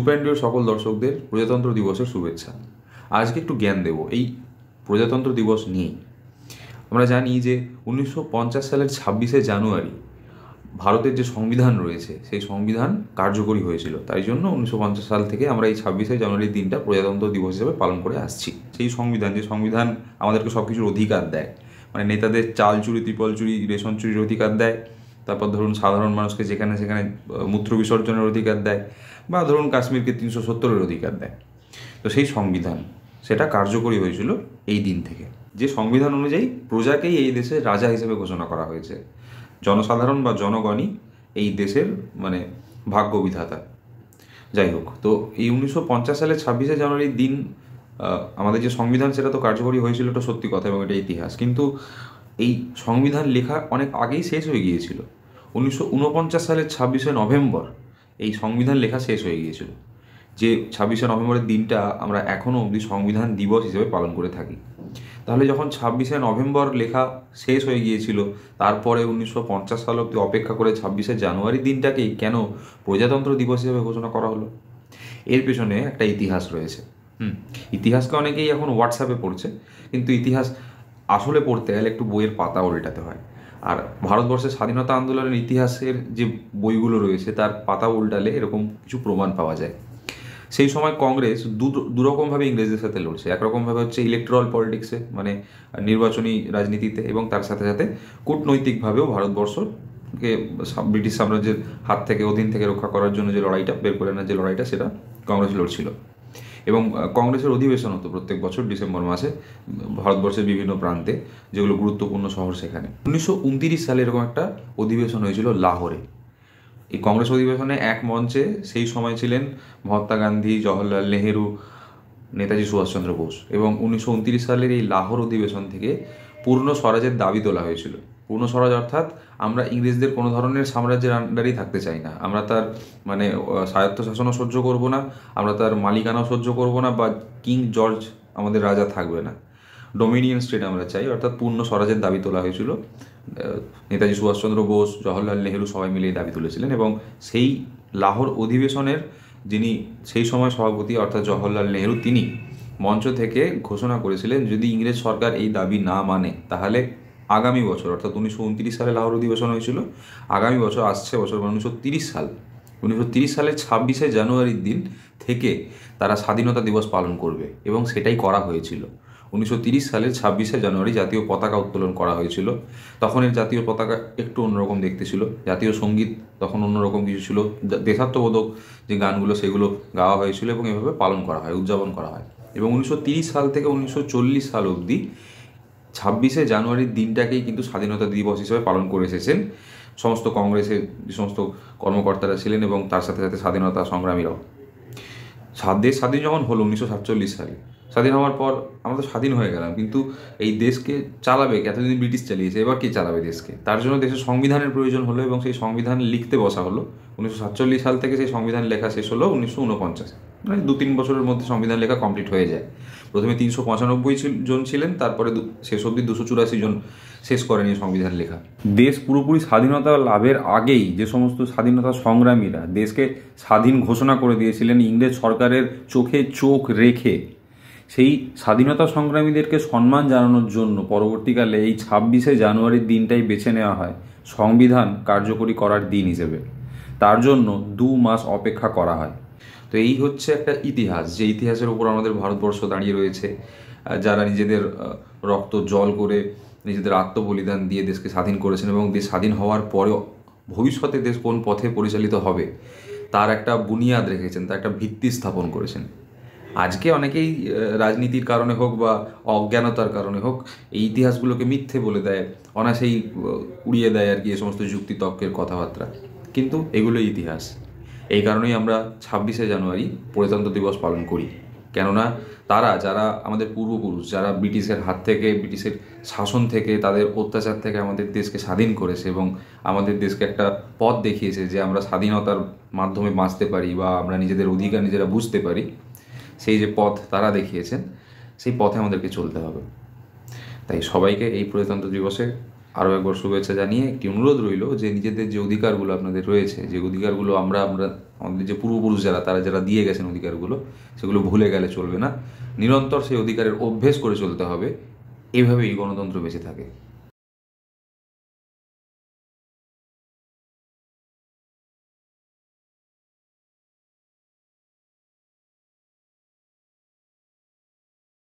Super ইন্ডিয়ার সকল দর্শকদের প্রজাতন্ত্র দিবসের শুভেচ্ছা। আজকে একটু জ্ঞান দেব এই প্রজাতন্ত্র দিবস নিয়েই। আমরা জানি যে 1950 সালের 26শে জানুয়ারি ভারতের যে সংবিধান রয়েছে সেই সংবিধান কার্যকরী হয়েছিল। তাই জন্য 1950 সাল থেকে আমরা এই 26শে জানুয়ারির দিনটা প্রজাতন্ত্র দিবস হিসেবে পালন করে আসছি। সেই সংবিধান আমাদেরকে সব কিছুর অধিকার দেয়, মানে নেতাদের চাল চুরি, ত্রিপল চুরি, রেশন চুরির অধিকার দেয়। তারপর ধরুন সাধারণ মানুষকে যেখানে সেখানে মূত্র বিসর্জনের অধিকার দেয়, বা ধরুন কাশ্মীরকে 370-এর অধিকার দেয়। তো সেই সংবিধান সেটা কার্যকরী হয়েছিল এই দিন থেকে। যে সংবিধান অনুযায়ী প্রজাকেই এই দেশের রাজা হিসেবে ঘোষণা করা হয়েছে। জনসাধারণ বা জনগণই এই দেশের মানে ভাগ্য বিধাতা। যাই হোক, তো এই 1950 সালের 26শে জানুয়ারির দিন আমাদের যে সংবিধান সেটা তো কার্যকরী হয়েছিল, এটা সত্যি কথা এবং এটা ইতিহাস। কিন্তু এই সংবিধান লেখা অনেক আগেই শেষ হয়ে গিয়েছিল। 1949 সালের 26শে নভেম্বর এই সংবিধান লেখা শেষ হয়ে গিয়েছিল। যে 26শে নভেম্বরের দিনটা আমরা এখনও অবধি সংবিধান দিবস হিসেবে পালন করে থাকি। তাহলে যখন 26শে নভেম্বর লেখা শেষ হয়ে গিয়েছিল, তারপরে 1950 সাল অবধি অপেক্ষা করে 26শে জানুয়ারি দিনটাকেই কেন প্রজাতন্ত্র দিবস হিসেবে ঘোষণা করা হলো? এর পেছনে একটা ইতিহাস রয়েছে। ইতিহাসকে অনেকেই এখন হোয়াটসঅ্যাপে পড়ছে, কিন্তু ইতিহাস আসলে পড়তে গেলে একটু বইয়ের পাতা উল্টাতে হয়। আর ভারতবর্ষের স্বাধীনতা আন্দোলনের ইতিহাসের যে বইগুলো রয়েছে তার পাতা উল্টালে এরকম কিছু প্রমাণ পাওয়া যায়। সেই সময় কংগ্রেস দুরকমভাবে ইংরেজদের সাথে লড়ছে। একরকমভাবে হচ্ছে ইলেকট্রাল পলিটিক্সে, মানে নির্বাচনী রাজনীতিতে, এবং তার সাথে সাথে কূটনৈতিকভাবেও ভারতবর্ষকে ব্রিটিশ সাম্রাজ্যের হাত থেকে, অধীন থেকে রক্ষা করার জন্য যে লড়াইটা, বের করে না যে লড়াইটা, সেটা কংগ্রেস লড়ছিল। এবং কংগ্রেসের অধিবেশন হতো প্রত্যেক বছর ডিসেম্বর মাসে ভারতবর্ষের বিভিন্ন প্রান্তে, যেগুলো গুরুত্বপূর্ণ শহর সেখানে। 1929 সালে এরকম একটা অধিবেশন হয়েছিল লাহোরে। এই কংগ্রেস অধিবেশনে এক মঞ্চে সেই সময় ছিলেন মহাত্মা গান্ধী, জওহরলাল নেহেরু, নেতাজি সুভাষচন্দ্র বোস। এবং 1929 সালের এই লাহোর অধিবেশন থেকে পূর্ণ স্বরাজের দাবি তোলা হয়েছিল। পূর্ণ স্বরাজ অর্থাৎ আমরা ইংরেজদের কোনো ধরনের সাম্রাজ্যের আন্ডারেই থাকতে চাই না, আমরা তার মানে স্বায়ত্তশাসনও সহ্য করব না, আমরা তার মালিকানাও সহ্য করব না, বা কিং জর্জ আমাদের রাজা থাকবে না, ডোমিনিয়ন স্টেট আমরা চাই, অর্থাৎ পূর্ণ স্বরাজের দাবি তোলা হয়েছিল। নেতাজি সুভাষচন্দ্র বোস, জওহরলাল নেহেরু সবাই মিলে এই দাবি তুলেছিলেন। এবং সেই লাহোর অধিবেশনের যিনি সেই সময় সভাপতি অর্থাৎ জওহরলাল নেহেরু, তিনি মঞ্চ থেকে ঘোষণা করেছিলেন যদি ইংরেজ সরকার এই দাবি না মানে তাহলে আগামী বছর, অর্থাৎ 1929 সালে লাহোর অধিবেশন হয়েছিল, আগামী বছর, আসছে বছর মানে 1930 সালের 26শে জানুয়ারির দিন থেকে তারা স্বাধীনতা দিবস পালন করবে। এবং সেটাই করা হয়েছিল। 1930 সালের 26শে জানুয়ারি জাতীয় পতাকা উত্তোলন করা হয়েছিল। তখন এর জাতীয় পতাকা একটু অন্যরকম দেখতে ছিল, জাতীয় সঙ্গীত তখন অন্যরকম কিছু ছিল, দেশাত্মবোধক যে গানগুলো সেগুলো গাওয়া হয়েছিল, এবং এভাবে পালন করা হয়, উদযাপন করা হয়। এবং 1930 সাল থেকে 1940 সাল অবধি 26শে জানুয়ারির দিনটাকেই কিন্তু স্বাধীনতা দিবস হিসেবে পালন করে এসেছেন সমস্ত কংগ্রেসের যে সমস্ত কর্মকর্তারা ছিলেন, এবং তার সাথে সাথে স্বাধীনতা সংগ্রামীরাও। দেশ স্বাধীন যখন হলো 1947 সালে, স্বাধীন হওয়ার পর আমরা তো স্বাধীন হয়ে গেলাম, কিন্তু এই দেশকে চালাবে কে? এতদিন ব্রিটিশ চালিয়েছে, এবার কে চালাবে দেশকে? তার জন্য দেশের সংবিধানের প্রয়োজন হলো, এবং সেই সংবিধান লিখতে বসা হলো 1947 সাল থেকে। সেই সংবিধান লেখা শেষ হলো 1949, মানে 2-3 বছরের মধ্যে সংবিধান লেখা কমপ্লিট হয়ে যায়। প্রথমে 395 জন ছিলেন, তারপরে শেষ অবধি 284 জন শেষ করেন এই সংবিধান লেখা। দেশ পুরোপুরি স্বাধীনতা লাভের আগেই যে সমস্ত স্বাধীনতা সংগ্রামীরা দেশকে স্বাধীন ঘোষণা করে দিয়েছিলেন ইংরেজ সরকারের চোখে চোখ রেখে, সেই স্বাধীনতা সংগ্রামীদেরকে সম্মান জানানোর জন্য পরবর্তীকালে এই 26শে জানুয়ারির দিনটাই বেছে নেওয়া হয় সংবিধান কার্যকরী করার দিন হিসেবে। তার জন্য 2 মাস অপেক্ষা করা হয়। তো এই হচ্ছে একটা ইতিহাস, যে ইতিহাসের উপর আমাদের ভারতবর্ষ দাঁড়িয়ে রয়েছে, যারা নিজেদের রক্ত জল করে, নিজেদের আত্মবলিদান দিয়ে দেশকে স্বাধীন করেছেন, এবং দেশ স্বাধীন হওয়ার পরেও ভবিষ্যতে দেশ কোন পথে পরিচালিত হবে তার একটা বুনিয়াদ রেখেছেন, তার একটা ভিত্তি স্থাপন করেছেন। আজকে অনেকেই রাজনীতির কারণে হোক বা অজ্ঞানতার কারণে হোক এই ইতিহাসগুলোকে মিথ্যে বলে দেয়, অনায়াসেই উড়িয়ে দেয় আর কি এই সমস্ত যুক্তি তর্কের কথাবার্তা। কিন্তু এগুলোই ইতিহাস। এই কারণেই আমরা 26শে জানুয়ারি প্রজাতন্ত্র দিবস পালন করি। কেননা তারা, যারা আমাদের পূর্বপুরুষ, যারা ব্রিটিশের হাত থেকে, ব্রিটিশের শাসন থেকে, তাদের অত্যাচার থেকে আমাদের দেশকে স্বাধীন করেছে, এবং আমাদের দেশকে একটা পথ দেখিয়েছে যে আমরা স্বাধীনতার মাধ্যমে বাঁচতে পারি, বা আমরা নিজেদের অধিকার নিজেরা বুঝতে পারি, সেই যে পথ তারা দেখিয়েছেন, সেই পথে আমাদেরকে চলতে হবে। তাই সবাইকে এই প্রজাতন্ত্র দিবসে আরও একবার শুভেচ্ছা জানিয়ে একটি অনুরোধ রইল যে নিজেদের যে অধিকারগুলো আপনাদের রয়েছে, যে অধিকারগুলো আমরা আমাদের যে পূর্বপুরুষ তারা যারা দিয়ে গেছেন অধিকারগুলো, সেগুলো ভুলে গেলে চলবে না। নিরন্তর সেই অধিকারের অভ্যেস করে চলতে হবে। এইভাবেই গণতন্ত্র বেঁচে থাকে।